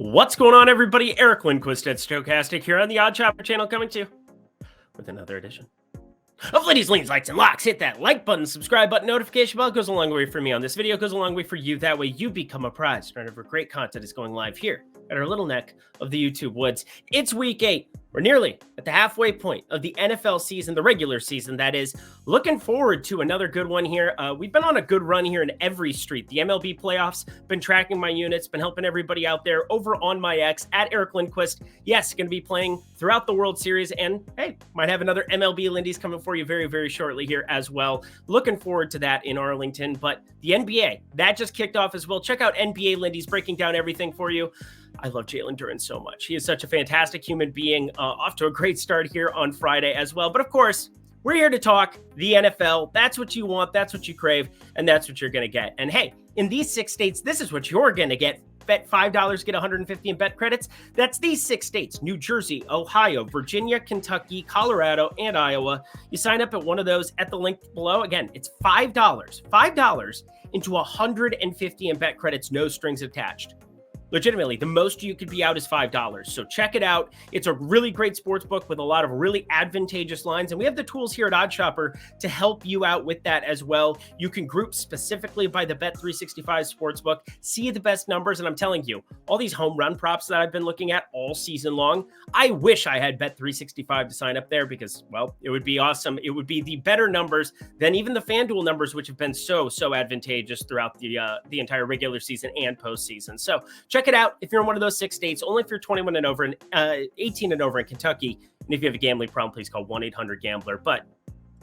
What's going on, everybody? Eric Lindquist at Stokastic here on the Odd Chopper channel, coming to you with another edition of Lindy's Leans, Lights, and Locks. Hit that like button, subscribe button, notification bell. Goes a long way for me on this video. Goes a long way for you. That way you become a prize whenever great content is going live here at our little neck of the YouTube woods. It's week 8. We're nearly at the halfway point of the NFL season, the regular season, that is. Looking forward to another good one here. We've been on a good run here in every street. The MLB playoffs, been tracking my units, been helping everybody out there over on my X at Eric Lindquist. Yes, going to be playing throughout the World Series, and hey, might have another MLB Lindy's coming for you very, very shortly here as well. Looking forward to that in Arlington, but the NBA, that just kicked off as well. Check out NBA Lindy's breaking down everything for you. I love Jalen Duren so much. He is such a fantastic human being. Off to a great start here on Friday as well. But of course, we're here to talk the NFL. That's what you want. That's what you crave. And that's what you're going to get. And hey, in these 6 states, this is what you're going to get. Bet $5, get 150 in bet credits. That's these 6 states: New Jersey, Ohio, Virginia, Kentucky, Colorado, and Iowa. You sign up at one of those at the link below. Again, it's $5 into 150 in bet credits, no strings attached. Legitimately, the most you could be out is $5. So check it out. It's a really great sports book with a lot of really advantageous lines. And we have the tools here at Odd Chopper to help you out with that as well. You can group specifically by the Bet365 sportsbook, see the best numbers. And I'm telling you, all these home run props that I've been looking at all season long, I wish I had Bet365 to sign up there because, well, it would be awesome. It would be the better numbers than even the FanDuel numbers, which have been so advantageous throughout the entire regular season and postseason. So check it out if you're in one of those 6 states, only if you're 21 and over and 18 and over in Kentucky. And if you have a gambling problem, please call 1-800-GAMBLER. But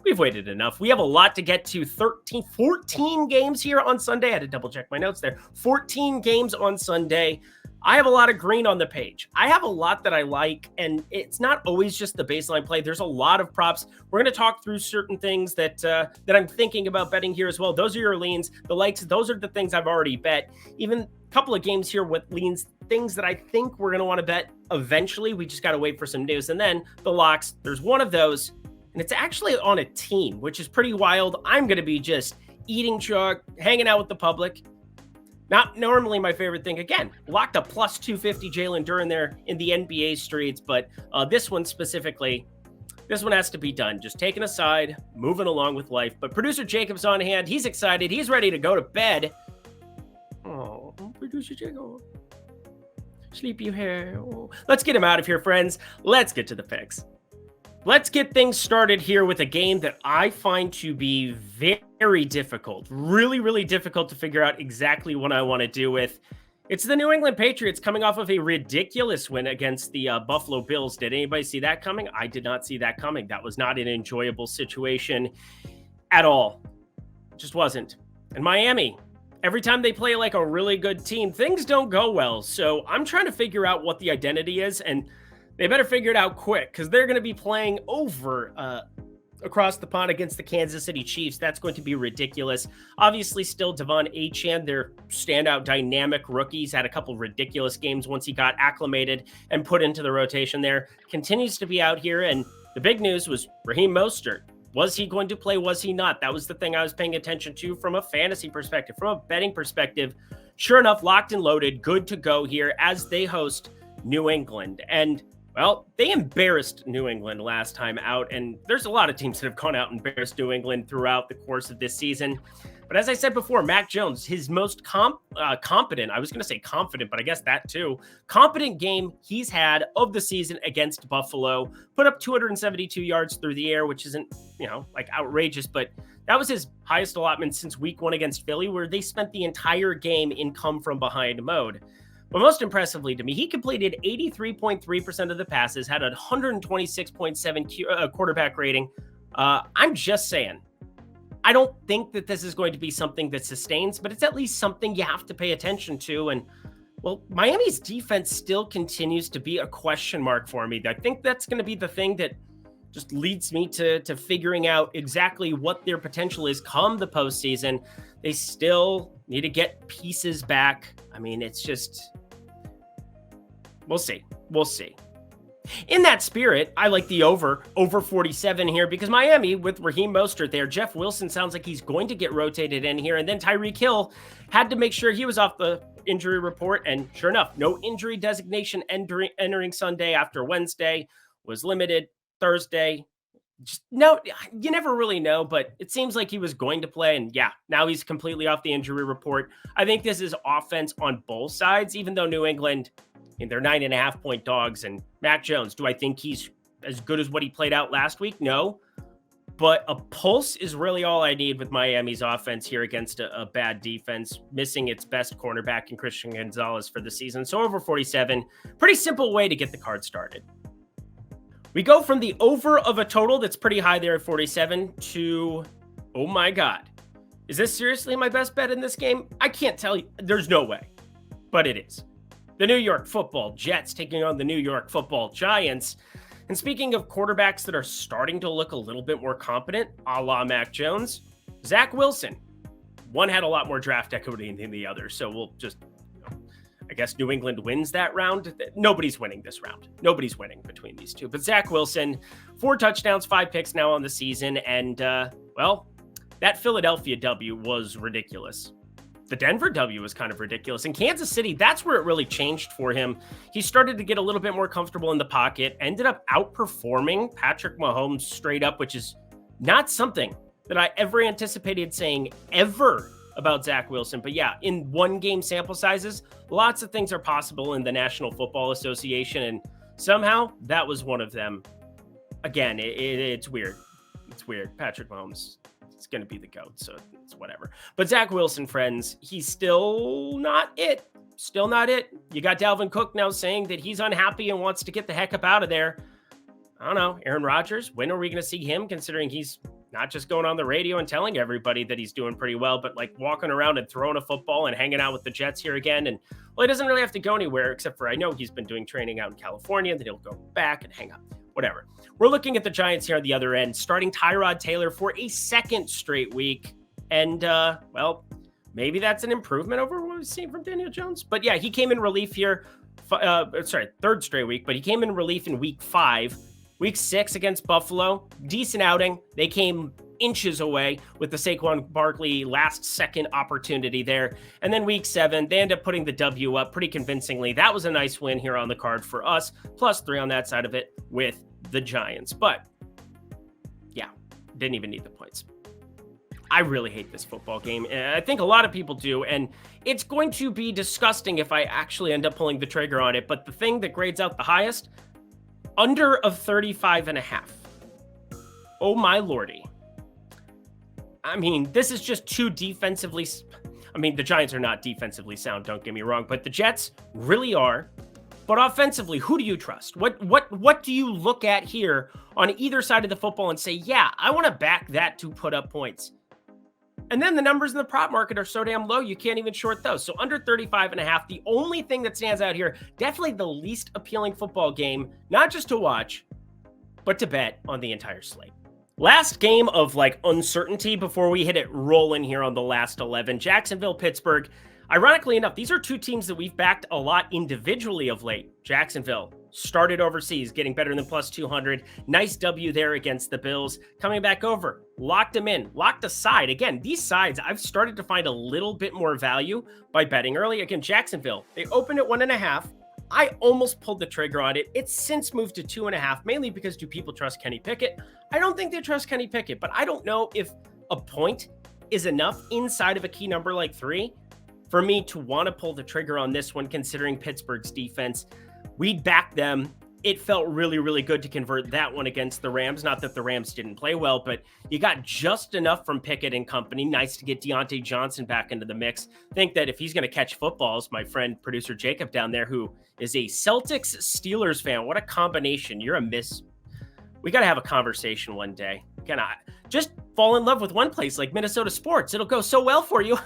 we've waited enough. We have a lot to get to. 14 games here on Sunday. I had to double check my notes there. 14 games on Sunday. I have a lot of green on the page. I have a lot that I like, and it's not always just the baseline play. There's a lot of props. We're going to talk through certain things that I'm thinking about betting here as well. Those are your leans. The likes, those are the things I've already bet. Even a couple of games here with leans, things that I think we're going to want to bet eventually. We just got to wait for some news. And then the locks, there's one of those, and it's actually on a team, which is pretty wild. I'm going to be just eating chalk, hanging out with the public. Not normally my favorite thing. Again, locked a plus 250 Jalen Duren there in the NBA streets, but this one specifically, this one has to be done. Just taking a side, moving along with life. But producer Jacob's on hand. He's excited. He's ready to go to bed. Oh, producer Jacob. Sleepy hair. Oh. Let's get him out of here, friends. Let's get to the picks. Let's get things started here with a game that I find to be very difficult. Really difficult to figure out exactly what I want to do with. It's the New England Patriots coming off of a ridiculous win against the Buffalo Bills. Did anybody see that coming? I did not see that coming. That was not an enjoyable situation at all. It just wasn't. And Miami, every time they play like a really good team, things don't go well. So I'm trying to figure out what the identity is, and they better figure it out quick because they're going to be playing over across the pond against the Kansas City Chiefs. That's going to be ridiculous. Obviously, still Devon Achane, their standout dynamic rookies, had a couple ridiculous games once he got acclimated and put into the rotation there. Continues to be out here, and the big news was Raheem Mostert. Was he going to play? Was he not? That was the thing I was paying attention to from a fantasy perspective, from a betting perspective. Sure enough, locked and loaded, good to go here as they host New England. And well, they embarrassed New England last time out, and there's a lot of teams that have gone out and embarrassed New England throughout the course of this season. But as I said before, Mac Jones, his most competent, I was going to say confident, but I guess that too, competent game he's had of the season against Buffalo, put up 272 yards through the air, which isn't, like outrageous, but that was his highest allotment since week 1 against Philly, where they spent the entire game in come from behind mode. But most impressively to me, he completed 83.3% of the passes, had a 126.7 quarterback rating. I'm just saying, I don't think that this is going to be something that sustains, but it's at least something you have to pay attention to. And, well, Miami's defense still continues to be a question mark for me. I think that's going to be the thing that just leads me to figuring out exactly what their potential is come the postseason. They still need to get pieces back. I mean, it's just, we'll see. In that spirit, I like the over 47 here because Miami with Raheem Mostert there, Jeff Wilson sounds like he's going to get rotated in here. And then Tyreek Hill had to make sure he was off the injury report, and sure enough, no injury designation entering Sunday after Wednesday was limited. Thursday, just no, you never really know, but it seems like he was going to play. And yeah, now he's completely off the injury report. I think this is offense on both sides, even though New England, they're 9.5-point dogs. And Mac Jones, do I think he's as good as what he played out last week? No. But a pulse is really all I need with Miami's offense here against a bad defense, missing its best cornerback in Christian Gonzalez for the season. So over 47, pretty simple way to get the card started. We go from the over of a total that's pretty high there at 47 to, oh my God, is this seriously my best bet in this game? I can't tell you. There's no way, but it is. The New York Football Jets taking on the New York Football Giants. And speaking of quarterbacks that are starting to look a little bit more competent, a la Mac Jones, Zach Wilson. One had a lot more draft equity than the other, so we'll just, I guess New England wins that round. Nobody's winning this round. Nobody's winning between these two. But Zach Wilson, 4 touchdowns, 5 picks now on the season. And, well, that Philadelphia W was ridiculous. The Denver W was kind of ridiculous. In Kansas City, that's where it really changed for him. He started to get a little bit more comfortable in the pocket, ended up outperforming Patrick Mahomes straight up, which is not something that I ever anticipated saying ever about Zach Wilson. But yeah, in one game sample sizes, lots of things are possible in the National Football Association, and somehow that was one of them. Again, it's weird. It's weird. Patrick Mahomes, it's going to be the GOAT, so it's whatever. But Zach Wilson, friends, he's still not it. Still not it. You got Dalvin Cook now saying that he's unhappy and wants to get the heck up out of there. I don't know. Aaron Rodgers, when are we going to see him, considering he's not just going on the radio and telling everybody that he's doing pretty well, but like walking around and throwing a football and hanging out with the Jets here again. And well, he doesn't really have to go anywhere, except for I know he's been doing training out in California, then he'll go back and hang out, whatever. We're looking at the Giants here on the other end, starting Tyrod Taylor for a second straight week. And, well, maybe that's an improvement over what we've seen from Daniel Jones. But yeah, he came in relief here, third straight week, but he came in relief in week 5. Week 6 against Buffalo, decent outing. They came inches away with the Saquon Barkley last-second opportunity there. And then week 7, they end up putting the W up pretty convincingly. That was a nice win here on the card for us, +3 on that side of it with the Giants. But, yeah, didn't even need the points. I really hate this football game. I think a lot of people do, and it's going to be disgusting if I actually end up pulling the trigger on it. But the thing that grades out the highest, under of 35.5. Oh my lordy. I mean, this is just too defensively. I mean, the Giants are not defensively sound, don't get me wrong, but the Jets really are. But offensively, who do you trust? What do you look at here on either side of the football and say, yeah, I want to back that to put up points? And then the numbers in the prop market are so damn low, you can't even short those. So under 35.5, the only thing that stands out here, definitely the least appealing football game, not just to watch, but to bet on the entire slate. Last game of like uncertainty before we hit it rolling here on the last 11, Jacksonville, Pittsburgh. Ironically enough, these are two teams that we've backed a lot individually of late. Jacksonville started overseas, getting better than +200. Nice W there against the Bills. Coming back over, locked them in, locked aside. Again, these sides, I've started to find a little bit more value by betting early. Again, Jacksonville, they opened at 1.5. I almost pulled the trigger on it. It's since moved to 2.5, mainly because do people trust Kenny Pickett? I don't think they trust Kenny Pickett, but I don't know if a point is enough inside of a key number like 3 for me to want to pull the trigger on this one, considering Pittsburgh's defense. We'd back them. It felt really, really good to convert that one against the Rams. Not that the Rams didn't play well, but you got just enough from Pickett and company. Nice to get Deontay Johnson back into the mix. Think that if he's going to catch footballs, my friend, producer Jacob down there, who is a Celtics-Steelers fan, what a combination. You're a miss. We got to have a conversation one day. Can I just fall in love with one place like Minnesota sports? It'll go so well for you.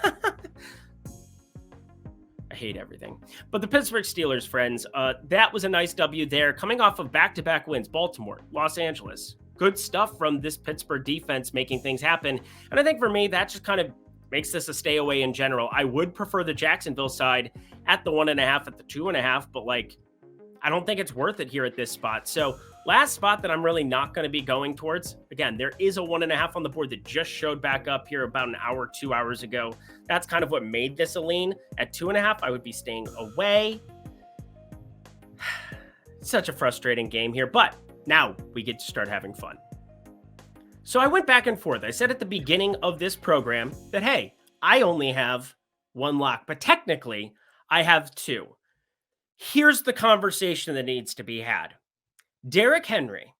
I hate everything. But the Pittsburgh Steelers, friends, that was a nice W there. Coming off of back-to-back wins, Baltimore, Los Angeles. Good stuff from this Pittsburgh defense making things happen. And I think for me, that just kind of makes this a stay away in general. I would prefer the Jacksonville side at the 1.5, at the 2.5, but like, I don't think it's worth it here at this spot. So Last spot that I'm really not going to be going towards. Again, there is a 1.5 on the board that just showed back up here about an hour, 2 hours ago. That's kind of what made this a lean. At 2.5, I would be staying away. Such a frustrating game here, but now we get to start having fun. So I went back and forth. I said at the beginning of this program that, hey, I only have one lock, but technically I have two. Here's the conversation that needs to be had. Derrick Henry,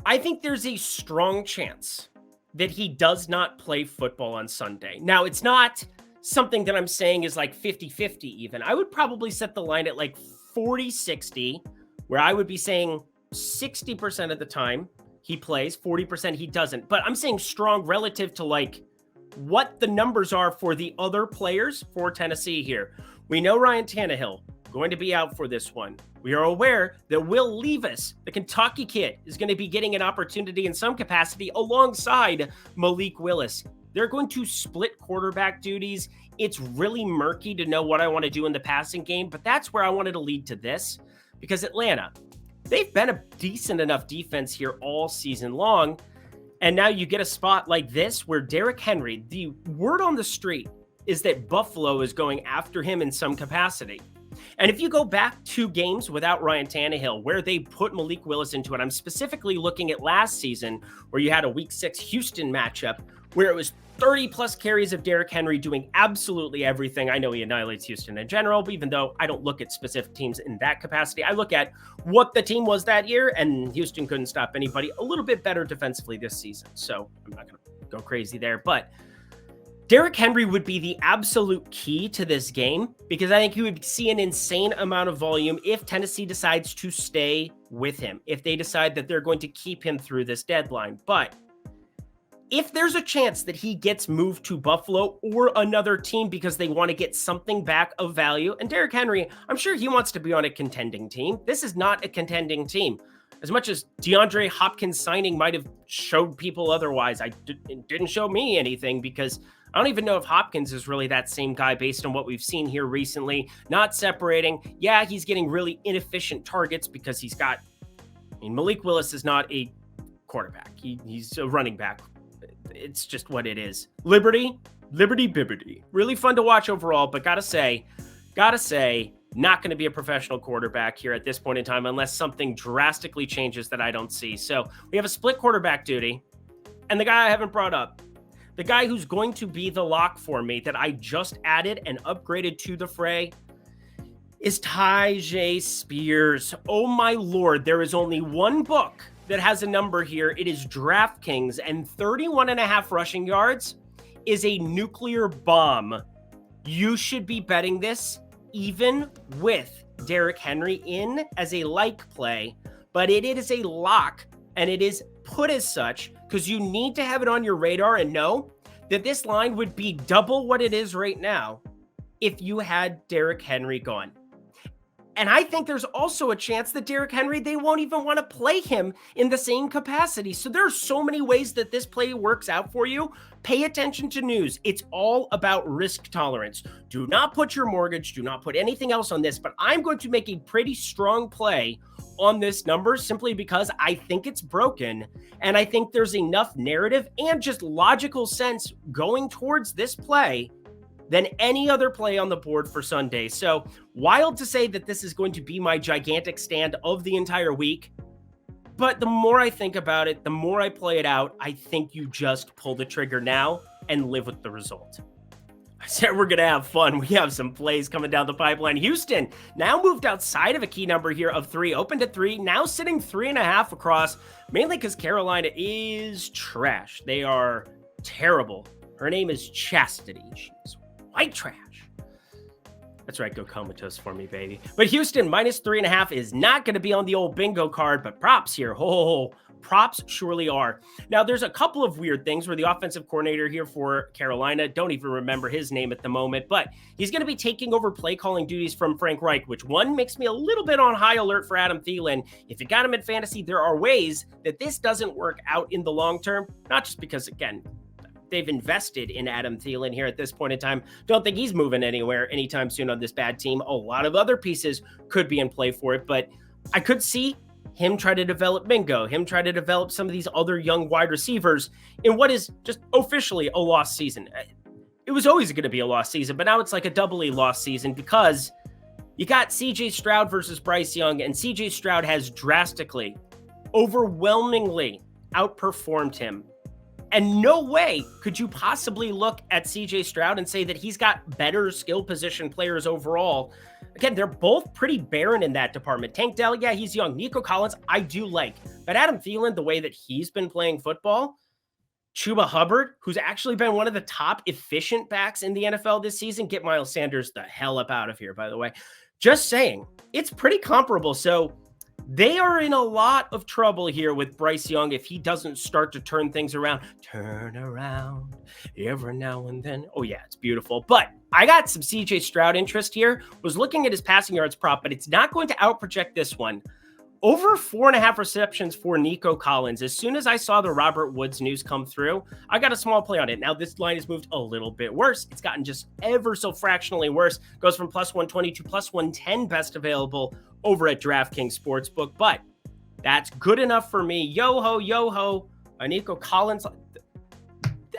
I think there's a strong chance that he does not play football on Sunday. Now, it's not something that I'm saying is like 50-50 even. I would probably set the line at like 40-60, where I would be saying 60% of the time he plays, 40% he doesn't. But I'm saying strong relative to like what the numbers are for the other players for Tennessee here. We know Ryan Tannehill going to be out for this one. We are aware that Will Levis, the Kentucky kid, is going to be getting an opportunity in some capacity alongside Malik Willis. They're going to split quarterback duties. It's really murky to know what I want to do in the passing game, but that's where I wanted to lead to this, because Atlanta, they've been a decent enough defense here all season long, and now you get a spot like this where Derrick Henry, the word on the street is that Buffalo is going after him in some capacity. And if you go back 2 games without Ryan Tannehill, where they put Malik Willis into it, I'm specifically looking at last season where you had a Week 6 Houston matchup where it was 30-plus carries of Derrick Henry doing absolutely everything. I know he annihilates Houston in general, but even though I don't look at specific teams in that capacity, I look at what the team was that year, and Houston couldn't stop anybody. A little bit better defensively this season, so I'm not going to go crazy there, but Derrick Henry would be the absolute key to this game, because I think you would see an insane amount of volume if Tennessee decides to stay with him, if they decide that they're going to keep him through this deadline. But if there's a chance that he gets moved to Buffalo or another team because they want to get something back of value, and Derrick Henry, I'm sure he wants to be on a contending team. This is not a contending team. As much as DeAndre Hopkins signing might have showed people otherwise, it didn't show me anything, because I don't even know if Hopkins is really that same guy based on what we've seen here recently. Not separating. Yeah, he's getting really inefficient targets because Malik Willis is not a quarterback. He's a running back. It's just what it is. Liberty, Bibbity. Really fun to watch overall, but gotta say, not going to be a professional quarterback here at this point in time unless something drastically changes that I don't see. So we have a split quarterback duty, and the guy I haven't brought up, the guy who's going to be the lock for me that I just added and upgraded to the fray, is Tyjae Spears. Oh my Lord, there is only one book that has a number here. It is DraftKings, and 31.5 rushing yards is a nuclear bomb. You should be betting this even with Derrick Henry in as a like play, but it is a lock, and it is put as such because you need to have it on your radar and know that this line would be double what it is right now if you had Derrick Henry gone. And I think there's also a chance that Derrick Henry, they won't even want to play him in the same capacity. So there are so many ways that this play works out for you. Pay attention to news. It's all about risk tolerance. Do not put your mortgage, do not put anything else on this, but I'm going to make a pretty strong play on this number simply because I think it's broken. And I think there's enough narrative and just logical sense going towards this play than any other play on the board for Sunday. So wild to say that this is going to be my gigantic stand of the entire week. But the more I think about it, the more I play it out, I think you just pull the trigger now and live with the result. I said we're going to have fun. We have some plays coming down the pipeline. Houston now moved outside of a key number here of 3, opened at 3, now sitting 3.5 across, mainly because Carolina is trash. They are terrible. Her name is Chastity. She's white trash. That's right, go comatose for me, baby. But Houston, minus 3.5 is not going to be on the old bingo card, but props here. Props surely are. Now, there's a couple of weird things where the offensive coordinator here for Carolina, don't even remember his name at the moment, but he's going to be taking over play calling duties from Frank Reich, which one makes me a little bit on high alert for Adam Thielen. If you got him in fantasy, there are ways that this doesn't work out in the long term, not just because, again, they've invested in Adam Thielen here at this point in time. Don't think he's moving anywhere anytime soon on this bad team. A lot of other pieces could be in play for it, but I could see him try to develop Mingo, him try to develop some of these other young wide receivers in what is just officially a lost season. It was always going to be a lost season, but now it's like a doubly lost season because you got CJ Stroud versus Bryce Young, and CJ Stroud has drastically, overwhelmingly outperformed him. And no way could you possibly look at CJ Stroud and say that he's got better skill position players overall. Again, they're both pretty barren in that department. Tank Dell, yeah, he's young. Nico Collins, I do like. But Adam Thielen, the way that he's been playing football, Chuba Hubbard, who's actually been one of the top efficient backs in the NFL this season. Get Miles Sanders the hell up out of here, by the way. Just saying, it's pretty comparable. So they are in a lot of trouble here with Bryce Young if he doesn't start to turn things around. Turn around every now and then. Oh, yeah, it's beautiful. But I got some CJ Stroud interest here. Was looking at his passing yards prop, but it's not going to outproject this one. Over 4.5 receptions for Nico Collins. As soon as I saw the Robert Woods news come through, I got a small play on it. Now, this line has moved a little bit worse. It's gotten just ever so fractionally worse. Goes from plus 120 to plus 110 best available over at DraftKings Sportsbook. But that's good enough for me. Yo-ho, yo-ho. Nico Collins.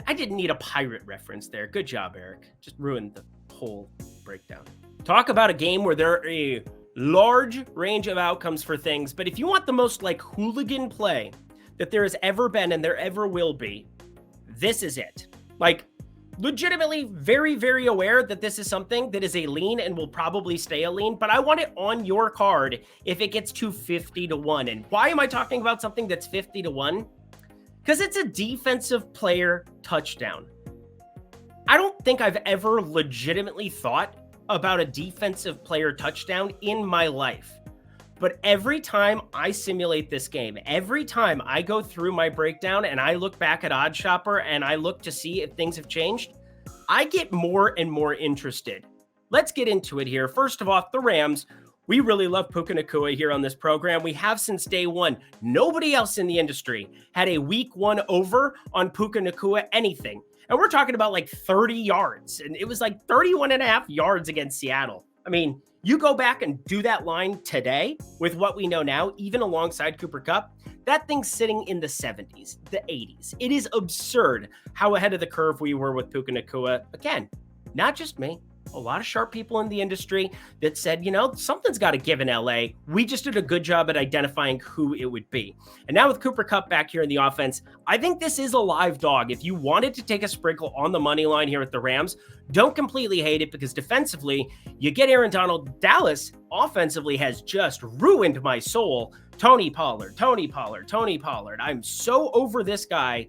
I didn't need a pirate reference there. Good job, Eric. Just ruined the whole breakdown. Talk about a game where there are a large range of outcomes for things, but if you want the most like hooligan play that there has ever been and there ever will be, this is it. Like, legitimately very, very aware that this is something that is a lean and will probably stay a lean, but I want it on your card if it gets to 50-1. And why am I talking about something that's 50-1? Because it's a defensive player touchdown. I don't think I've ever legitimately thought about a defensive player touchdown in my life. But every time I simulate this game, every time I go through my breakdown and I look back at OddsShopper and I look to see if things have changed, I get more and more interested. Let's get into it here. First of all, the Rams. We really love Puka Nacua here on this program. We have since day one. Nobody else in the industry had a week one over on Puka Nacua anything. And we're talking about like 30 yards. And it was like 31.5 yards against Seattle. I mean, you go back and do that line today with what we know now, even alongside Cooper Kupp, that thing's sitting in the 70s, the 80s. It is absurd how ahead of the curve we were with Puka Nacua. Again, not just me. A lot of sharp people in the industry that said, you know, something's got to give in LA. We just did a good job at identifying who it would be. And now with Cooper Kupp back here in the offense, I think this is a live dog. If you wanted to take a sprinkle on the money line here at the Rams, don't completely hate it because defensively, you get Aaron Donald. Dallas offensively has just ruined my soul. Tony Pollard. I'm so over this guy.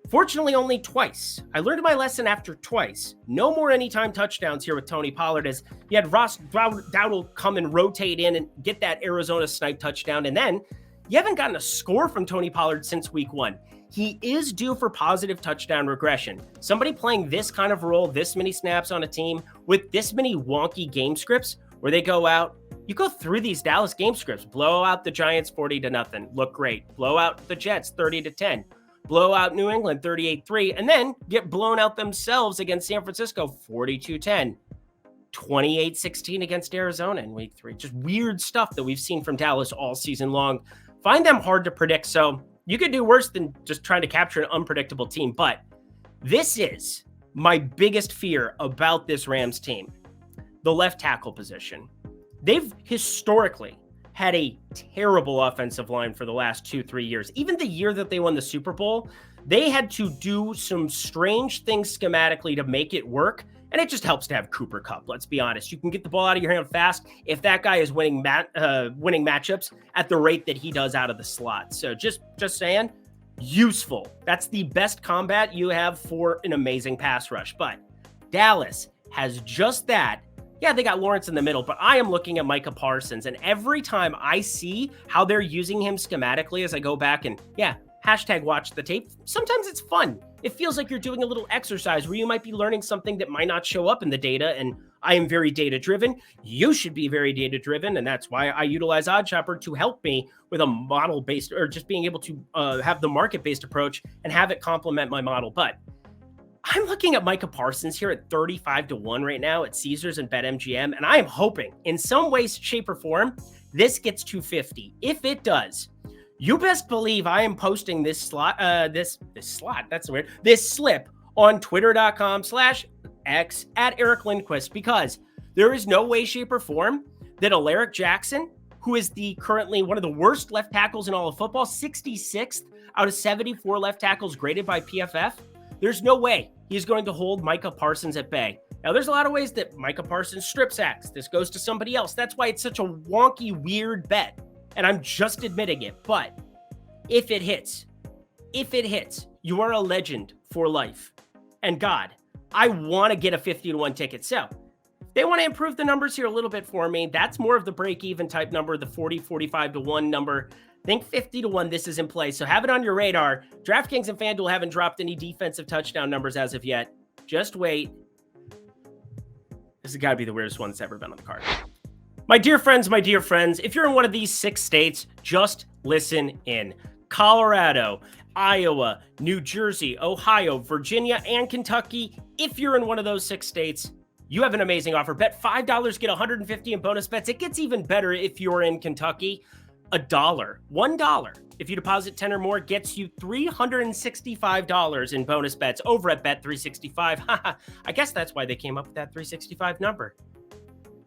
Fortunately, only twice. I learned my lesson after twice. No more anytime touchdowns here with Tony Pollard as you had Ross Dowdle come and rotate in and get that Arizona snipe touchdown. And then you haven't gotten a score from Tony Pollard since week one. He is due for positive touchdown regression. Somebody playing this kind of role, this many snaps on a team with this many wonky game scripts where they go out, you go through these Dallas game scripts, blow out the Giants 40-0, look great. Blow out the Jets 30-10. Blow out New England 38-3, and then get blown out themselves against San Francisco 42-10, 28-16 against Arizona in week 3. Just weird stuff that we've seen from Dallas all season long. Find them hard to predict, so you could do worse than just trying to capture an unpredictable team. But this is my biggest fear about this Rams team, the left tackle position. They've historically had a terrible offensive line for the last 2-3 years. Even the year that they won the Super Bowl, they had to do some strange things schematically to make it work. And it just helps to have Cooper Kupp. Let's be honest. You can get the ball out of your hand fast if that guy is winning matchups at the rate that he does out of the slot. So just saying, useful. That's the best combat you have for an amazing pass rush. But Dallas has just that. Yeah, they got Lawrence in the middle, but I am looking at Micah Parsons, and every time I see how they're using him schematically as I go back and, hashtag watch the tape, sometimes it's fun. It feels like you're doing a little exercise where you might be learning something that might not show up in the data, and I am very data-driven. You should be very data-driven, and that's why I utilize OddsShopper to help me with a model-based, or just being able to have the market-based approach and have it complement my model. But I'm looking at Micah Parsons here at 35-1 right now at Caesars and BetMGM, and I am hoping in some way, shape, or form this gets to 50. If it does, you best believe I am posting this slip on twitter.com/X at Eric Lindquist, because there is no way, shape, or form that Alaric Jackson, who is currently one of the worst left tackles in all of football, 66th out of 74 left tackles graded by PFF, there's no way he's going to hold Micah Parsons at bay. Now, there's a lot of ways that Micah Parsons strip sacks. This goes to somebody else. That's why it's such a wonky, weird bet. And I'm just admitting it. But if it hits, you are a legend for life. And God, I want to get a 50-1 ticket. So if they want to improve the numbers here a little bit for me, that's more of the break-even type number, the 40, 45-1 number. I think 50-1, this is in play. So have it on your radar. DraftKings and FanDuel haven't dropped any defensive touchdown numbers as of yet. Just wait. This has got to be the weirdest one that's ever been on the card. My dear friends, if you're in one of these 6 states, just listen in. Colorado, Iowa, New Jersey, Ohio, Virginia, and Kentucky. If you're in one of those 6 states, you have an amazing offer. Bet $5, get $150 in bonus bets. It gets even better if you're in Kentucky. $1. If you deposit 10 or more, gets you $365 in bonus bets over at Bet365. I guess that's why they came up with that 365 number.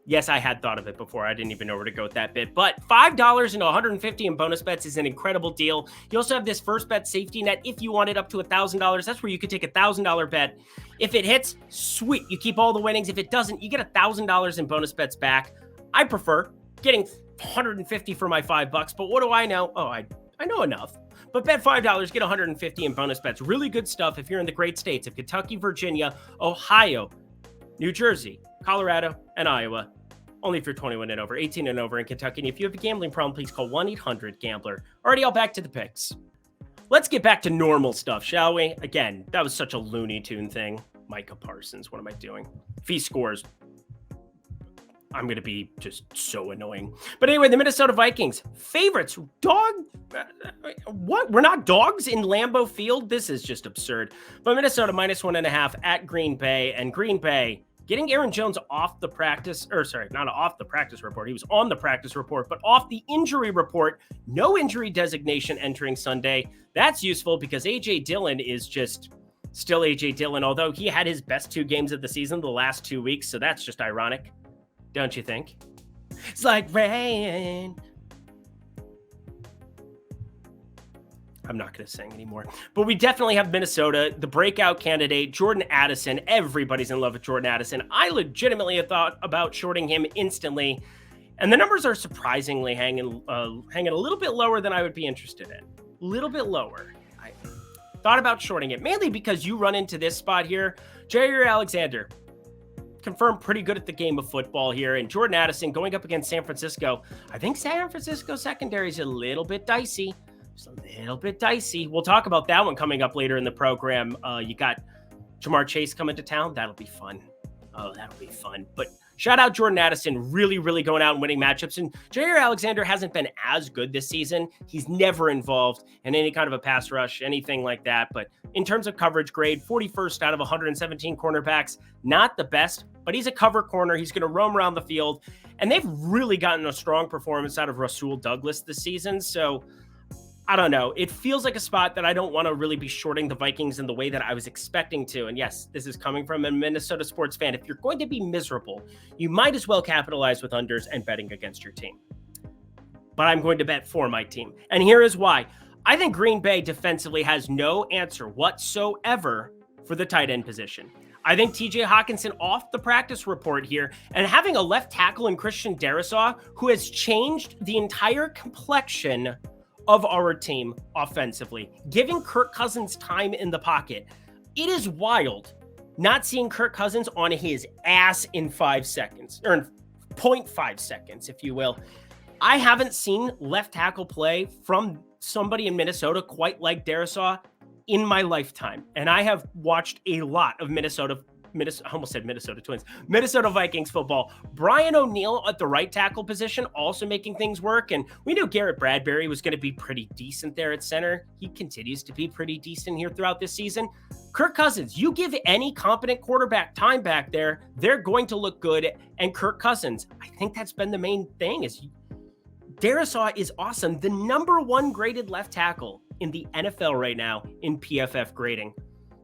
Yes, I had thought of it before. I didn't even know where to go with that bit. But $5 and $150 in bonus bets is an incredible deal. You also have this first bet safety net if you want it up to $1,000. That's where you could take a $1,000 bet. If it hits, sweet. You keep all the winnings. If it doesn't, you get $1,000 in bonus bets back. I prefer getting $150 for my $5, but what do I know? Oh, I know enough. But bet $5, get $150 in bonus bets. Really good stuff if you're in the great states of Kentucky, Virginia, Ohio, New Jersey, Colorado, and Iowa. Only if you're 21 and over, 18 and over in Kentucky. And if you have a gambling problem, please call 1-800-GAMBLER. Alrighty, all back to the picks. Let's get back to normal stuff, shall we? Again, that was such a Looney Tune thing. Micah Parsons, what am I doing? If he scores, I'm going to be just so annoying. But anyway, the Minnesota Vikings, favorites, what? We're not dogs in Lambeau Field? This is just absurd. But Minnesota -1.5 at Green Bay, and Green Bay getting Aaron Jones off the practice, not off the practice report. He was on the practice report, but off the injury report. No injury designation entering Sunday. That's useful because A.J. Dillon is just still A.J. Dillon, although he had his best 2 games of the season the last 2 weeks, so that's just ironic. Don't you think? It's like rain. I'm not going to sing anymore. But we definitely have Minnesota, the breakout candidate, Jordan Addison. Everybody's in love with Jordan Addison. I legitimately have thought about shorting him instantly. And the numbers are surprisingly hanging a little bit lower than I would be interested in. A little bit lower. I thought about shorting it, mainly because you run into this spot here. Jair Alexander, confirmed pretty good at the game of football here. And Jordan Addison going up against San Francisco. I think San Francisco secondary is a little bit dicey. Just a little bit dicey. We'll talk about that one coming up later in the program. You got Jamar Chase coming to town. That'll be fun. Oh, that'll be fun. But shout out Jordan Addison, really, really going out and winning matchups. And Jair Alexander hasn't been as good this season. He's never involved in any kind of a pass rush, anything like that. But in terms of coverage grade, 41st out of 117 cornerbacks, not the best, but he's a cover corner. He's going to roam around the field. And they've really gotten a strong performance out of Rasul Douglas this season. So I don't know. It feels like a spot that I don't want to really be shorting the Vikings in the way that I was expecting to. And yes, this is coming from a Minnesota sports fan. If you're going to be miserable, you might as well capitalize with unders and betting against your team. But I'm going to bet for my team. And here is why. I think Green Bay defensively has no answer whatsoever for the tight end position. I think TJ Hawkinson off the practice report here and having a left tackle in Christian Darrisaw, who has changed the entire complexion of our team offensively, giving Kirk Cousins time in the pocket. It is wild not seeing Kirk Cousins on his ass in 5 seconds, or in 0.5 seconds, if you will. I haven't seen left tackle play from somebody in Minnesota quite like Darrisaw in my lifetime. And I have watched a lot of Minnesota Vikings football. Brian O'Neill at the right tackle position, also making things work. And we knew Garrett Bradbury was going to be pretty decent there at center. He continues to be pretty decent here throughout this season. Kirk Cousins, you give any competent quarterback time back there, they're going to look good. And Kirk Cousins, I think that's been the main thing, is Darisaw is awesome. The number 1 graded left tackle in the NFL right now in PFF grading.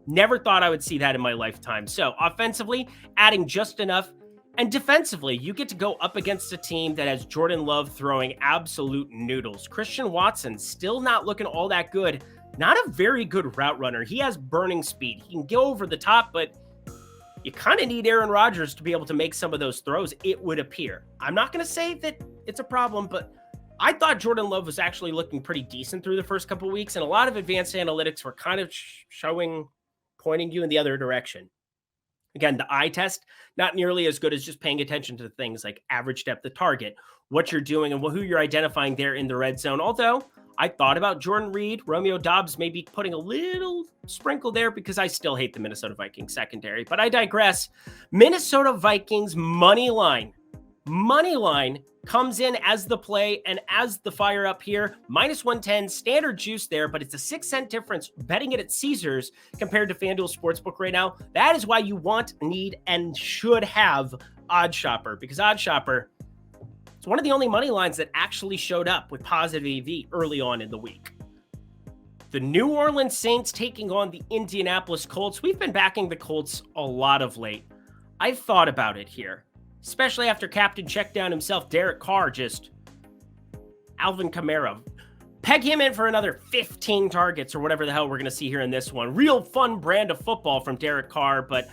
Never thought I would see that in my lifetime. So offensively, adding just enough. And defensively, you get to go up against a team that has Jordan Love throwing absolute noodles. Christian Watson still not looking all that good. Not a very good route runner. He has burning speed. He can go over the top, but you kind of need Aaron Rodgers to be able to make some of those throws, it would appear. I'm not going to say that it's a problem, but I thought Jordan Love was actually looking pretty decent through the first couple of weeks, and a lot of advanced analytics were kind of pointing you in the other direction. Again, the eye test, not nearly as good as just paying attention to things like average depth of target, what you're doing, and who you're identifying there in the red zone. Although I thought about Jordan Reed, Romeo Doubs maybe putting a little sprinkle there because I still hate the Minnesota Vikings secondary. But I digress. Minnesota Vikings money line comes in as the play and as the fire up here. -110, standard juice there, but it's a 6-cent difference betting it at Caesars compared to FanDuel Sportsbook right now. That is why you want, need, and should have OddsShopper, because OddsShopper, it's one of the only money lines that actually showed up with positive EV early on in the week. The New Orleans Saints taking on the Indianapolis Colts. We've been backing the Colts a lot of late. I've thought about it here, especially after Captain Checkdown himself, Derek Carr, Alvin Kamara. Peg him in for another 15 targets or whatever the hell we're going to see here in this one. Real fun brand of football from Derek Carr, but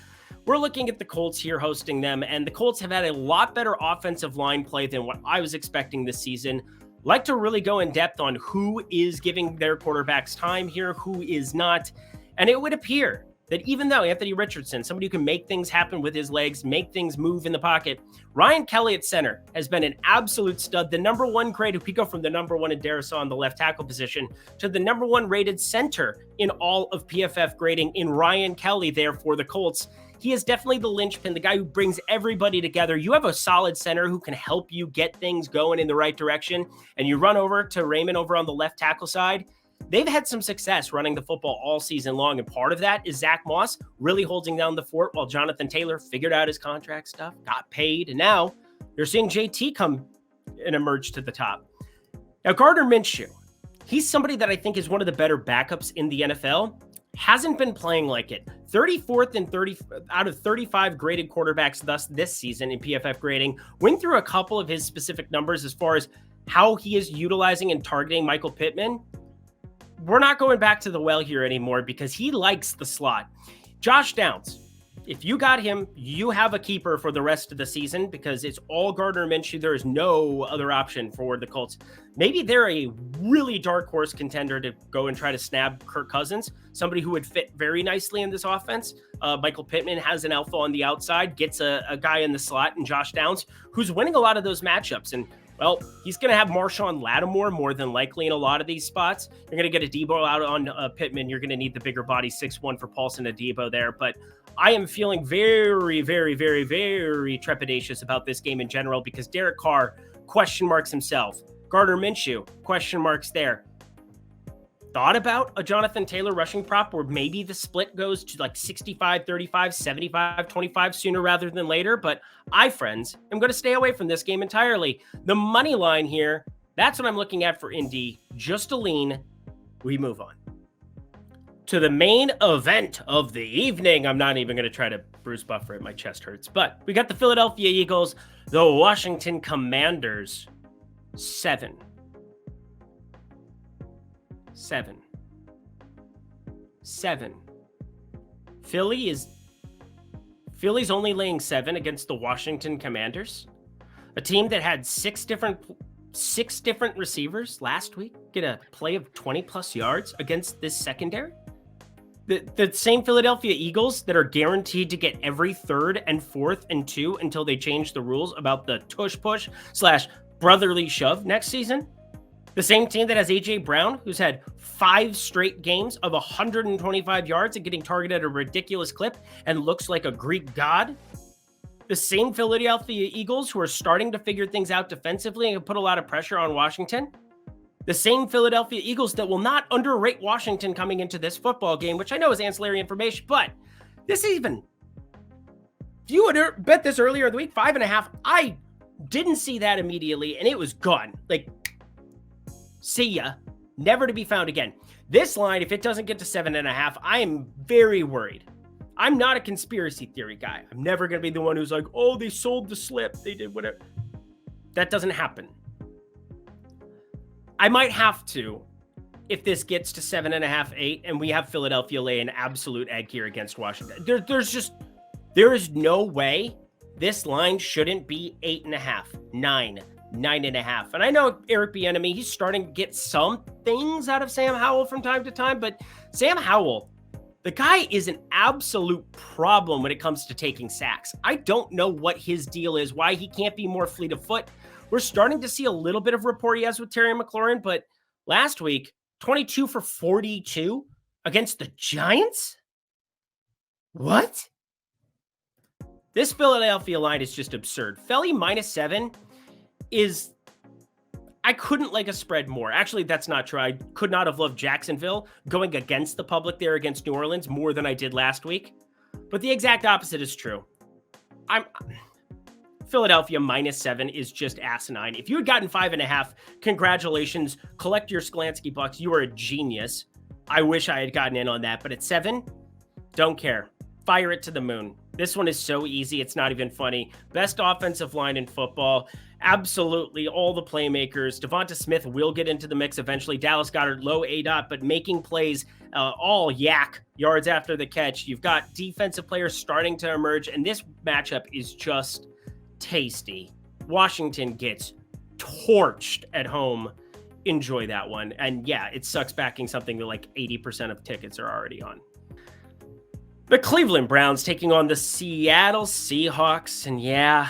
we're looking at the Colts here hosting them, and the Colts have had a lot better offensive line play than what I was expecting this season. Like to really go in depth on who is giving their quarterbacks time here, who is not, and it would appear that even though Anthony Richardson, somebody who can make things happen with his legs, make things move in the pocket, Ryan Kelly at center has been an absolute stud. The number 1 grade, who go from the number 1 in Darisaw on the left tackle position to the number 1 rated center in all of PFF grading in Ryan Kelly there for the Colts. He is definitely the linchpin, the guy who brings everybody together. You have a solid center who can help you get things going in the right direction, and you run over to Raymond over on the left tackle side. They've had some success running the football all season long, and part of that is Zach Moss really holding down the fort while Jonathan Taylor figured out his contract stuff, got paid, and now you're seeing JT come and emerge to the top. Now, Gardner Minshew, he's somebody that I think is one of the better backups in the NFL. Hasn't been playing like it. 34th and 30 out of 35 graded quarterbacks thus this season in PFF grading. Went through a couple of his specific numbers as far as how he is utilizing and targeting Michael Pittman. We're not going back to the well here anymore because he likes the slot. Josh Downs, if you got him, you have a keeper for the rest of the season because it's all Gardner Minshew. There is no other option for the Colts. Maybe they're a really dark horse contender to go and try to snag Kirk Cousins, somebody who would fit very nicely in this offense. Michael Pittman has an alpha on the outside, gets a guy in the slot, and Josh Downs, who's winning a lot of those matchups. And well, he's going to have Marshawn Lattimore more than likely in a lot of these spots. You're going to get a Debo out on Pittman. You're going to need the bigger body, 6'1" for Paulson Adebo there. But I am feeling very, very, very, very trepidatious about this game in general because Derek Carr, question marks himself. Gardner Minshew, question marks there. Thought about a Jonathan Taylor rushing prop where maybe the split goes to like 65-35, 75-25 sooner rather than later. But I, friends, am going to stay away from this game entirely. The money line here, that's what I'm looking at for Indy. Just a lean. We move on to the main event of the evening. I'm not even going to try to Bruce Buffer it. My chest hurts. But we got the Philadelphia Eagles, the Washington Commanders, 7. Philly's only laying 7 against the Washington Commanders, a team that had six different receivers last week get a play of 20+ yards against this secondary. The same Philadelphia Eagles that are guaranteed to get every 3rd and 4th and 2 until they change the rules about the tush push / brotherly shove next season. The same team that has A.J. Brown, who's had 5 straight games of 125 yards and getting targeted at a ridiculous clip and looks like a Greek god. The same Philadelphia Eagles who are starting to figure things out defensively and put a lot of pressure on Washington. The same Philadelphia Eagles that will not underrate Washington coming into this football game, which I know is ancillary information, but if you would bet this earlier in the week, 5.5, I didn't see that immediately, and it was gone. Like, See ya. Never to be found again. This line, if it doesn't get to 7.5, I am very worried. I'm not a conspiracy theory guy. I'm never going to be the one who's like, oh, they sold the slip. They did whatever. That doesn't happen. I might have to if this gets to 7.5, 8, and we have Philadelphia lay an absolute egg here against Washington. There is no way this line shouldn't be 8.5, 9, 9.5. And I know Eric Bieniemy, he's starting to get some things out of Sam Howell from time to time, but Sam Howell, the guy is an absolute problem when it comes to taking sacks. I don't know what his deal is, why he can't be more fleet of foot. We're starting to see a little bit of rapport he has with Terry McLaurin, but last week, 22 for 42 against the Giants? What? This Philadelphia line is just absurd. Philly -7 is... I couldn't like a spread more. Actually, that's not true. I could not have loved Jacksonville going against the public there against New Orleans more than I did last week. But the exact opposite is true. Philadelphia -7 is just asinine. If you had gotten 5.5, congratulations. Collect your Sklansky bucks. You are a genius. I wish I had gotten in on that. But at 7, don't care. Fire it to the moon. This one is so easy. It's not even funny. Best offensive line in football. Absolutely all the playmakers. Devonta Smith will get into the mix eventually. Dallas Goedert, low ADOT, but making plays, all yak yards after the catch. You've got defensive players starting to emerge, and this matchup is just tasty. Washington gets torched at home. Enjoy that one. And yeah, it sucks backing something that like 80% of tickets are already on. The Cleveland Browns taking on the Seattle Seahawks. And yeah,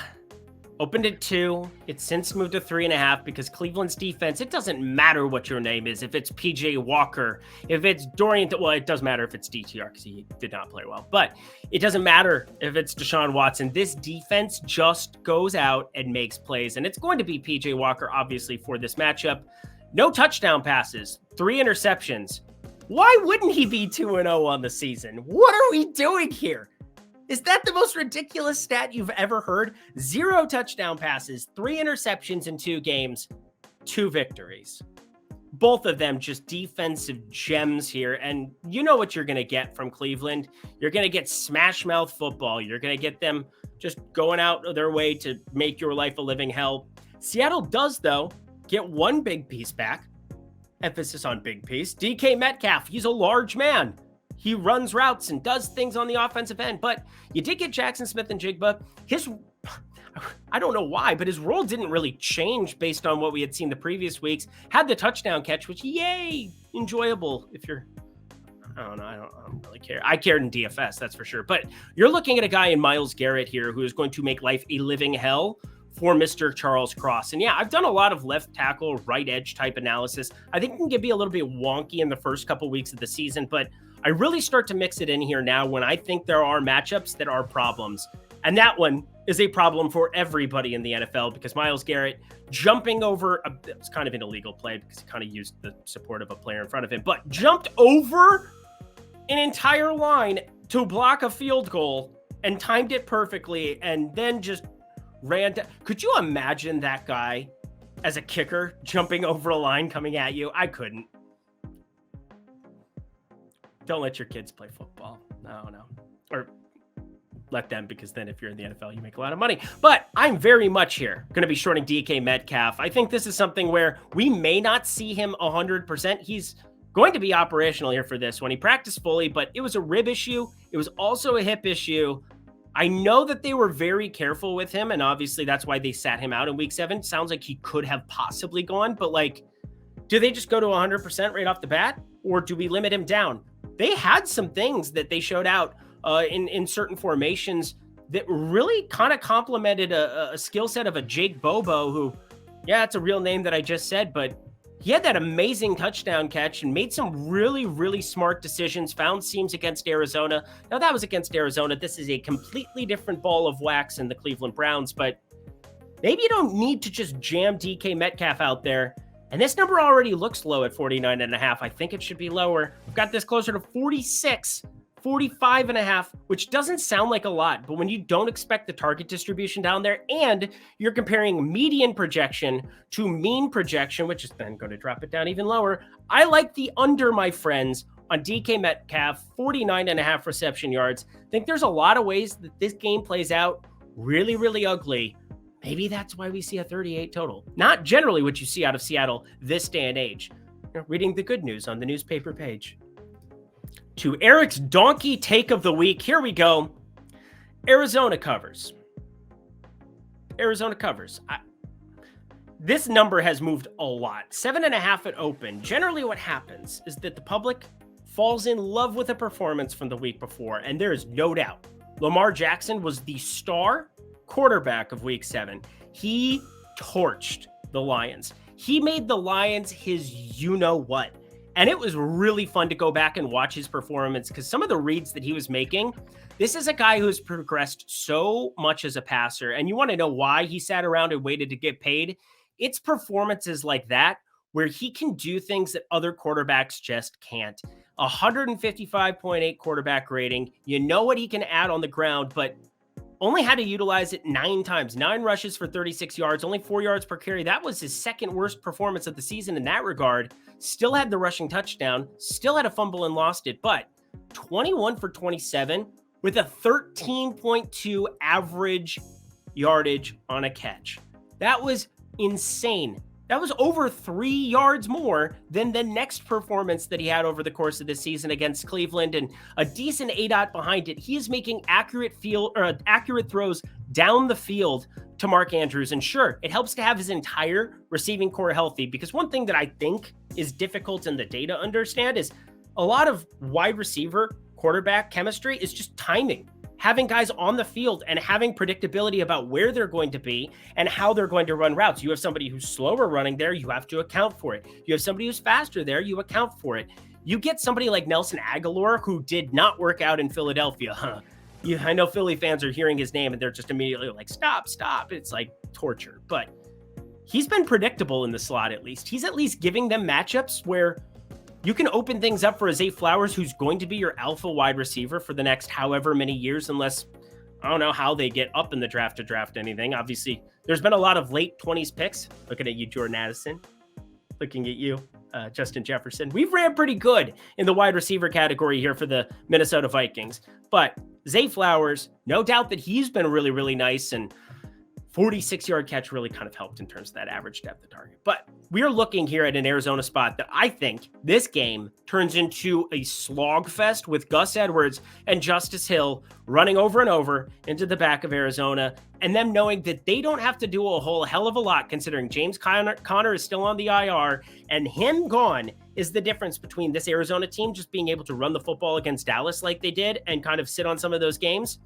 opened at 2. It's since moved to 3.5 because Cleveland's defense, it doesn't matter what your name is. If it's PJ Walker, if it's Dorian, well, it does matter if it's DTR because he did not play well. But it doesn't matter if it's Deshaun Watson. This defense just goes out and makes plays. And it's going to be PJ Walker, obviously, for this matchup. No touchdown passes, 3 interceptions. Why wouldn't he be 2-0 on the season? What are we doing here? Is that the most ridiculous stat you've ever heard? 0 touchdown passes, 3 interceptions in 2 games, 2 victories. Both of them just defensive gems here. And you know what you're going to get from Cleveland. You're going to get smash mouth football. You're going to get them just going out of their way to make your life a living hell. Seattle does, though, get one big piece back. Emphasis on big piece. DK Metcalf, he's a large man. He runs routes and does things on the offensive end. But you did get Jackson Smith and Jigba. I don't know why, but his role didn't really change based on what we had seen the previous weeks. Had the touchdown catch, which, yay, enjoyable if you're... I don't know. I don't really care. I cared in DFS, that's for sure. But you're looking at a guy in Myles Garrett here who is going to make life a living hell for Mr. Charles Cross. And yeah, I've done a lot of left tackle, right edge type analysis. I think it can be a little bit wonky in the first couple weeks of the season, but I really start to mix it in here now when I think there are matchups that are problems. And that one is a problem for everybody in the NFL because Myles Garrett jumping over, it's kind of an illegal play because he kind of used the support of a player in front of him, but jumped over an entire line to block a field goal and timed it perfectly and then just ran down. Could you imagine that guy as a kicker jumping over a line coming at you? I couldn't. Don't let your kids play football. No. Or let them, because then if you're in the NFL, you make a lot of money. But I'm very much here going to be shorting DK Metcalf. I think this is something where we may not see him 100%. He's going to be operational here for this one. He practiced fully, but it was a rib issue. It was also a hip issue. I know that they were very careful with him, and obviously that's why they sat him out in week 7. Sounds like he could have possibly gone, but like, do they just go to 100% right off the bat, or do we limit him down? They had some things that they showed out in certain formations that really kind of complemented a skill set of a Jake Bobo, who, yeah, it's a real name that I just said, but he had that amazing touchdown catch and made some really, really smart decisions, found seams against Arizona. Now, that was against Arizona. This is a completely different ball of wax in the Cleveland Browns, but maybe you don't need to just jam DK Metcalf out there. And this number already looks low at 49.5. I think it should be lower. We've got this closer to 46, 45.5, which doesn't sound like a lot, but when you don't expect the target distribution down there and you're comparing median projection to mean projection, which is then going to drop it down even lower, I like the under, my friends, on DK Metcalf, 49.5 reception yards. I think there's a lot of ways that this game plays out really, really ugly. Maybe that's why we see a 38 total. Not generally what you see out of Seattle this day and age. You're reading the good news on the newspaper page. To Eric's donkey take of the week, here we go. Arizona covers. Arizona covers. This number has moved a lot. 7.5 at open. Generally what happens is that the public falls in love with a performance from the week before, and there is no doubt Lamar Jackson was the star quarterback of week 7. He torched the Lions. He made the Lions his you-know-what. And it was really fun to go back and watch his performance because some of the reads that he was making, this is a guy who has progressed so much as a passer. And you want to know why he sat around and waited to get paid? It's performances like that where he can do things that other quarterbacks just can't. 155.8 quarterback rating. You know what he can add on the ground, but only had to utilize it 9 times. 9 rushes for 36 yards, only 4 yards per carry. That was his second worst performance of the season in that regard. Still had the rushing touchdown, still had a fumble and lost it, but 21 for 27 with a 13.2 average yardage on a catch. That was insane. That was over 3 yards more than the next performance that he had over the course of the season against Cleveland, and a decent ADOT behind it. He is making accurate throws down the field to Mark Andrews. And sure, it helps to have his entire receiving core healthy, because one thing that I think is difficult in the data to understand is a lot of wide receiver quarterback chemistry is just timing. Having guys on the field and having predictability about where they're going to be and how they're going to run routes. You have somebody who's slower running there, you have to account for it. You have somebody who's faster there, you account for it. You get somebody like Nelson Aguilar, who did not work out in Philadelphia. I know Philly fans are hearing his name and they're just immediately like, stop. It's like torture. But he's been predictable in the slot at least. He's at least giving them matchups where you can open things up for a Zay Flowers, who's going to be your alpha wide receiver for the next however many years, unless I don't know how they get up in the draft to draft anything. Obviously, there's been a lot of late 20s picks. Looking at you, Jordan Addison. Looking at you, Justin Jefferson. We've ran pretty good in the wide receiver category here for the Minnesota Vikings. But Zay Flowers, no doubt that he's been really, really nice, and 46-yard catch really kind of helped in terms of that average depth of target. But we are looking here at an Arizona spot that I think this game turns into a slog fest with Gus Edwards and Justice Hill running over and over into the back of Arizona, and them knowing that they don't have to do a whole hell of a lot, considering James Conner is still on the IR, and him gone is the difference between this Arizona team just being able to run the football against Dallas like they did and kind of sit on some of those games,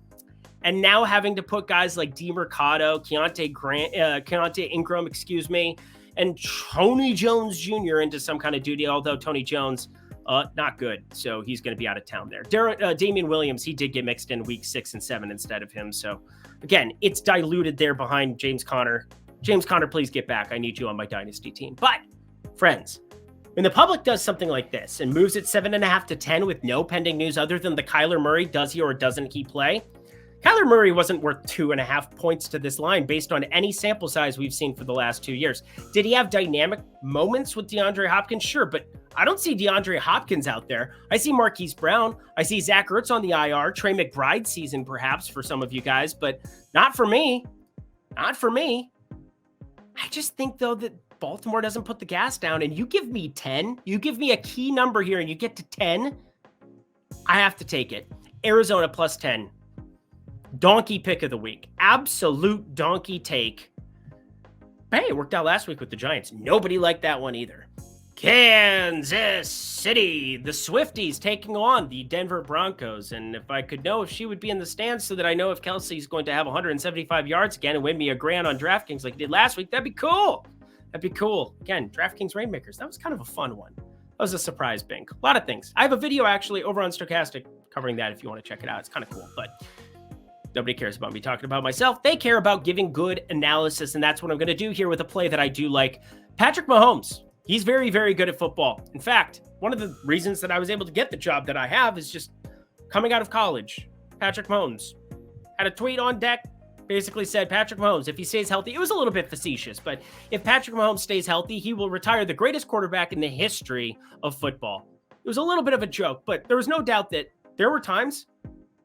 and now having to put guys like DeMercado, Keontae Ingram, and Tony Jones Jr. into some kind of duty, although Tony Jones, not good. So he's going to be out of town there. Damian Williams, he did get mixed in week 6 and 7 instead of him. So again, it's diluted there behind James Conner. James Conner, please get back. I need you on my dynasty team. But friends, when the public does something like this and moves it 7.5 to 10 with no pending news other than the Kyler Murray, does he or doesn't he play? Kyler Murray wasn't worth 2.5 points to this line based on any sample size we've seen for the last 2 years. Did he have dynamic moments with DeAndre Hopkins? Sure, but I don't see DeAndre Hopkins out there. I see Marquise Brown. I see Zach Ertz on the IR, Trey McBride season perhaps for some of you guys, but not for me. Not for me. I just think, though, that Baltimore doesn't put the gas down, and you give me 10, you give me a key number here, and you get to 10, I have to take it. Arizona plus 10. Donkey pick of the week. Absolute donkey take. Hey, it worked out last week with the Giants. Nobody liked that one either. Kansas City. The Swifties taking on the Denver Broncos. And if I could know if she would be in the stands so that I know if Kelsey's going to have 175 yards again and win me a grand on DraftKings like he did last week, that'd be cool. That'd be cool. Again, DraftKings Rainmakers. That was kind of a fun one. That was a surprise bank. A lot of things. I have a video actually over on Stochastic covering that if you want to check it out. It's kind of cool, but nobody cares about me talking about myself. They care about giving good analysis, and that's what I'm going to do here with a play that I do like. Patrick Mahomes. He's very, very good at football. In fact, one of the reasons that I was able to get the job that I have is just coming out of college, Patrick Mahomes, had a tweet on deck, basically said Patrick Mahomes, if he stays healthy, it was a little bit facetious, but if Patrick Mahomes stays healthy, he will retire the greatest quarterback in the history of football. It was a little bit of a joke, but there was no doubt that there were times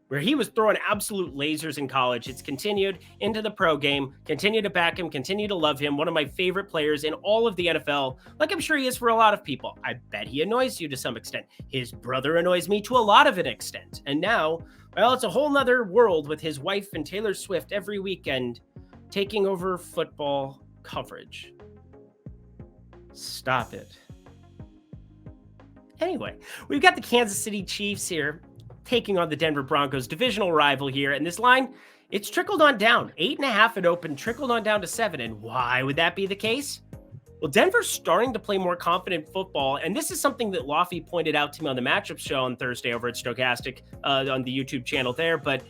where he was throwing absolute lasers in college. It's continued into the pro game, continue to back him, continue to love him. One of my favorite players in all of the NFL, like I'm sure he is for a lot of people. I bet he annoys you to some extent. His brother annoys me to a lot of an extent. And now, well, it's a whole nother world with his wife and Taylor Swift every weekend taking over football coverage. Stop it. Anyway, we've got the Kansas City Chiefs here taking on the Denver Broncos, divisional rival here. And this line, it's trickled on down. 8.5 at open, trickled on down to 7. And why would that be the case? Well, Denver's starting to play more confident football. And this is something that Lofty pointed out to me on the matchup show on Thursday over at Stokastic on the YouTube channel there. But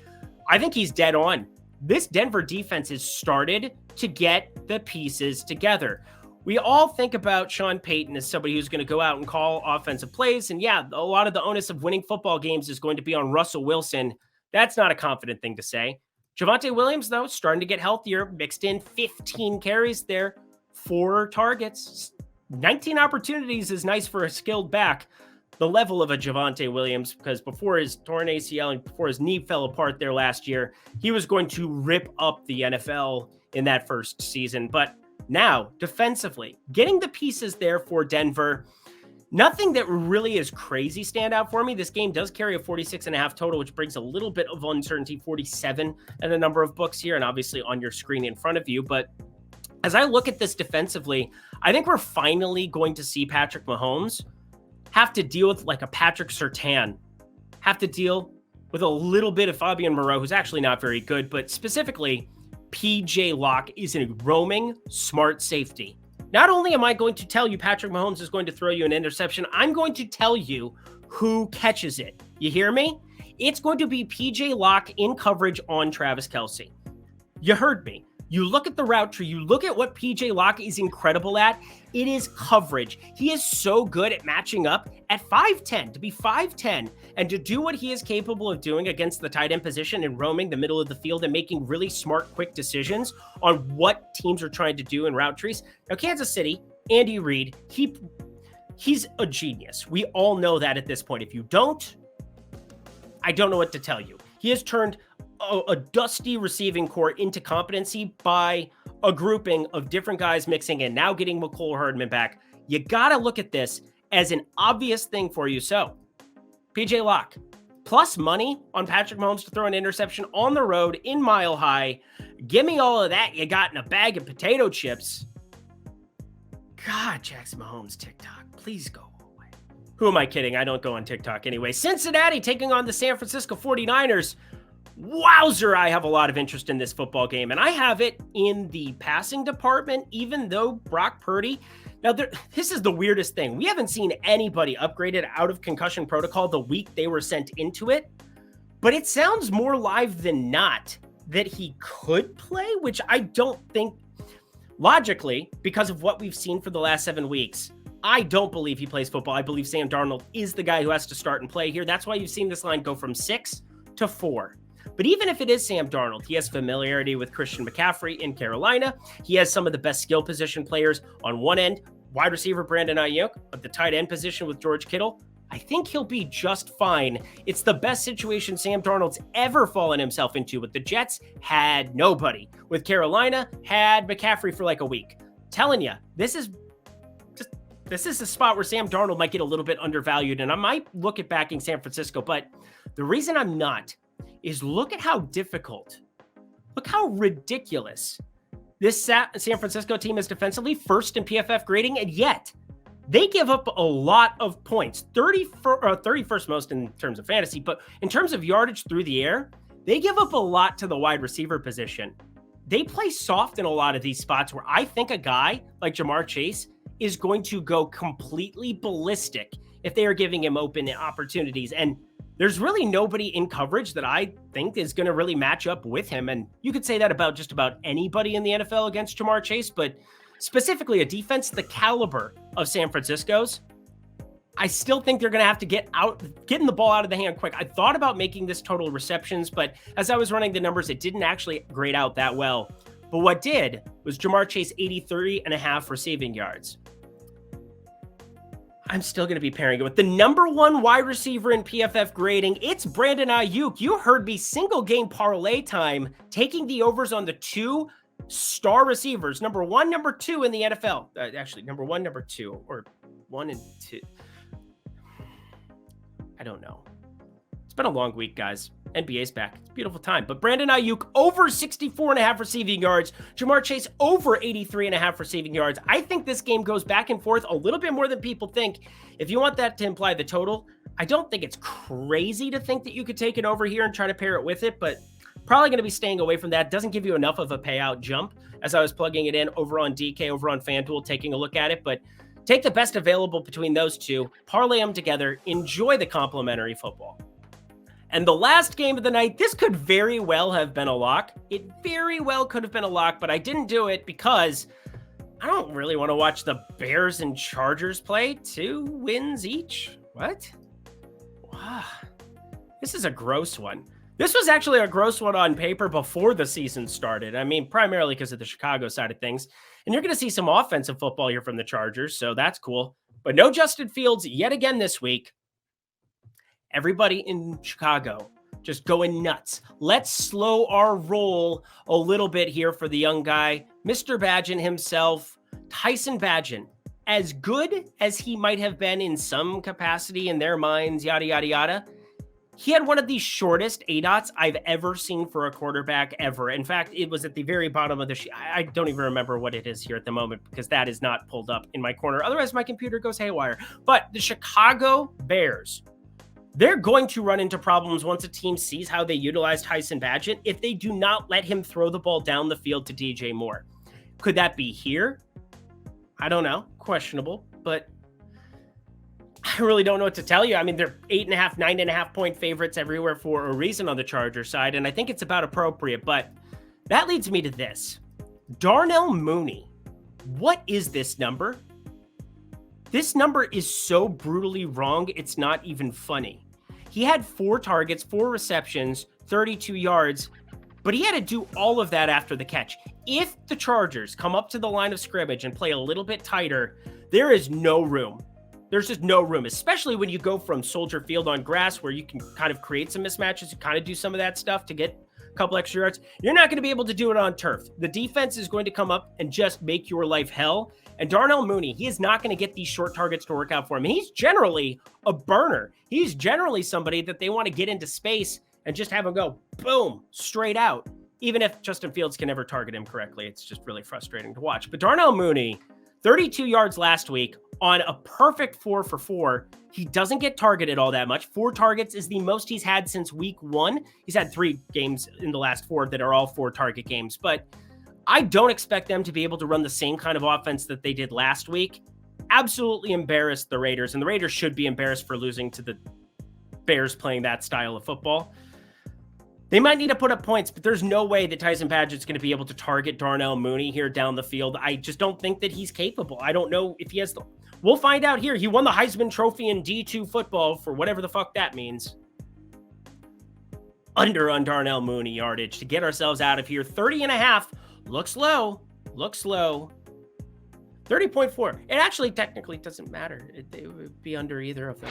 I think he's dead on. This Denver defense has started to get the pieces together. We all think about Sean Payton as somebody who's going to go out and call offensive plays. And yeah, a lot of the onus of winning football games is going to be on Russell Wilson. That's not a confident thing to say. Javonte Williams, though, starting to get healthier, mixed in 15 carries there, 4 targets, 19 opportunities is nice for a skilled back. The level of a Javonte Williams, because before his torn ACL and before his knee fell apart there last year, he was going to rip up the NFL in that first season. But now, defensively, getting the pieces there for Denver. Nothing that really is crazy stand out for me. This game does carry a 46.5 total, which brings a little bit of uncertainty, 47 and a number of books here, and obviously on your screen in front of you. But as I look at this defensively, I think we're finally going to see Patrick Mahomes have to deal with like a Patrick Surtain, have to deal with a little bit of Fabian Moreau, who's actually not very good, but specifically PJ Locke is a roaming smart safety. Not only am I going to tell you Patrick Mahomes is going to throw you an interception, I'm going to tell you who catches it. You hear me? It's going to be PJ Locke in coverage on Travis Kelce. You heard me. You look at the route tree, you look at what PJ Locke is incredible at, it is coverage. He is so good at matching up at 5'10", to be 5'10", and to do what he is capable of doing against the tight end position and roaming the middle of the field and making really smart, quick decisions on what teams are trying to do in route trees. Now, Kansas City, Andy Reid, he's a genius. We all know that at this point. If you don't, I don't know what to tell you. He has turned a dusty receiving core into competency by a grouping of different guys mixing in, now getting McCole Hardman back. You got to look at this as an obvious thing for you. So, PJ Locke, plus money on Patrick Mahomes to throw an interception on the road in Mile High. Give me all of that you got in a bag of potato chips. God, Jackson Mahomes TikTok, please go away. Who am I kidding? I don't go on TikTok anyway. Cincinnati taking on the San Francisco 49ers. Wowzer, I have a lot of interest in this football game, and I have it in the passing department, even though Brock Purdy. Now, this is the weirdest thing. We haven't seen anybody upgraded out of concussion protocol the week they were sent into it, but it sounds more live than not that he could play, which I don't think logically, because of what we've seen for the last 7 weeks. I don't believe he plays football. I believe Sam Darnold is the guy who has to start and play here. That's why you've seen this line go from 6 to 4. But even if it is Sam Darnold, he has familiarity with Christian McCaffrey in Carolina. He has some of the best skill position players on one end, wide receiver Brandon Ayuk, at the tight end position with George Kittle. I think he'll be just fine. It's the best situation Sam Darnold's ever fallen himself into. With the Jets, had nobody. With Carolina, had McCaffrey for like a week. Telling you, this is a spot where Sam Darnold might get a little bit undervalued, and I might look at backing San Francisco. But the reason I'm not is look at how difficult, look how ridiculous this San Francisco team is defensively, first in PFF grading, and yet they give up a lot of points, 31st most in terms of fantasy, but in terms of yardage through the air, they give up a lot to the wide receiver position. They play soft in a lot of these spots where I think a guy like Jamar Chase is going to go completely ballistic if they are giving him open opportunities. And there's really nobody in coverage that I think is going to really match up with him. And you could say that about just about anybody in the NFL against Jamar Chase, but specifically a defense the caliber of San Francisco's, I still think they're going to have to getting the ball out of the hand quick. I thought about making this total receptions, but as I was running the numbers, it didn't actually grade out that well. But what did was Ja'Marr Chase 83.5 receiving yards. I'm still going to be pairing it with the number one wide receiver in PFF grading. It's Brandon Ayuk. You heard me, single game parlay time, taking the overs on the 2 star receivers, number 1, number 2 in the NFL. Actually, number 1, number 2, or 1 and 2. I don't know. It's been a long week, guys. NBA's back. It's a beautiful time. But Brandon Ayuk over 64.5 receiving yards. Ja'Marr Chase over 83.5 receiving yards. I think this game goes back and forth a little bit more than people think. If you want that to imply the total, I don't think it's crazy to think that you could take it over here and try to pair it with it, but probably going to be staying away from that. Doesn't give you enough of a payout jump as I was plugging it in over on DK, over on FanDuel, taking a look at it. But take the best available between those two, parlay them together, enjoy the complimentary football. And the last game of the night, this could very well have been a lock. It very well could have been a lock, but I didn't do it because I don't really want to watch the Bears and Chargers play. 2 wins each. What? Wow. This is a gross one. This was actually a gross one on paper before the season started. I mean, primarily because of the Chicago side of things. And you're going to see some offensive football here from the Chargers, so that's cool. But no Justin Fields yet again this week. Everybody in Chicago just going nuts. Let's slow our roll a little bit here for the young guy, Mr. Bagent himself, Tyson Bagent. As good as he might have been in some capacity in their minds, yada, yada, yada, he had one of the shortest ADOTs I've ever seen for a quarterback ever. In fact, it was at the very bottom of the sheet. I don't even remember what it is here at the moment because that is not pulled up in my corner. Otherwise, my computer goes haywire. But the Chicago Bears, they're going to run into problems once a team sees how they utilize Tyson Bagent if they do not let him throw the ball down the field to DJ Moore. Could that be here? I don't know. Questionable, but I really don't know what to tell you. I mean, they're 8.5, 9.5 point favorites everywhere for a reason on the Chargers side, and I think it's about appropriate, but that leads me to this. Darnell Mooney. What is this number? This number is so brutally wrong, it's not even funny. He had 4 targets, 4 receptions, 32 yards, but he had to do all of that after the catch. If the Chargers come up to the line of scrimmage and play a little bit tighter, there is no room. There's just no room, especially when you go from Soldier Field on grass where you can kind of create some mismatches, you kind of do some of that stuff to get a couple extra yards. You're not going to be able to do it on turf. The defense is going to come up and just make your life hell. And Darnell Mooney, he is not going to get these short targets to work out for him. And he's generally a burner. He's generally somebody that they want to get into space and just have him go, boom, straight out. Even if Justin Fields can never target him correctly, it's just really frustrating to watch. But Darnell Mooney, 32 yards last week on a perfect 4 for 4. He doesn't get targeted all that much. 4 targets is the most he's had since week 1. He's had 3 games in the last 4 that are all 4 target games. But I don't expect them to be able to run the same kind of offense that they did last week. Absolutely embarrassed the Raiders, and the Raiders should be embarrassed for losing to the Bears playing that style of football. They might need to put up points, but there's no way that Tyson Bagent's going to be able to target Darnell Mooney here down the field. I just don't think that he's capable. I don't know if he has the... We'll find out here. He won the Heisman Trophy in D2 football for whatever the fuck that means. Under on Darnell Mooney yardage to get ourselves out of here. 30.5. Looks low. Looks low. 30.4. It actually technically doesn't matter. It would be under either of those.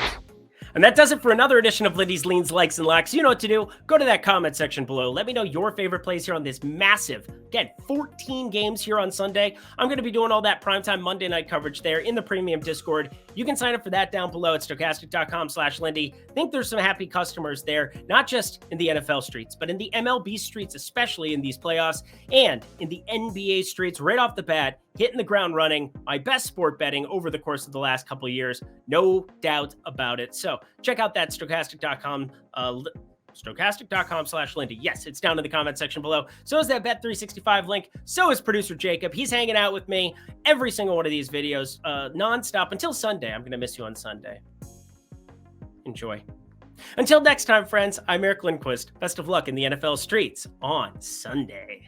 And that does it for another edition of Lindy's Leans, Likes, and Locks. You know what to do. Go to that comment section below. Let me know your favorite plays here on this massive, again, 14 games here on Sunday. I'm going to be doing all that primetime Monday night coverage there in the premium Discord. You can sign up for that down below at stokastic.com/Lindy. I think there's some happy customers there, not just in the NFL streets, but in the MLB streets, especially in these playoffs, and in the NBA streets right off the bat, hitting the ground running. My best sport betting over the course of the last couple of years. No doubt about it. So check out that stokastic.com, stokastic.com/Lindy. Yes, it's down in the comment section below. So is that Bet365 link. So is producer Jacob. He's hanging out with me every single one of these videos, nonstop until Sunday. I'm going to miss you on Sunday. Enjoy. Until next time, friends, I'm Eric Lindquist. Best of luck in the NFL streets on Sunday.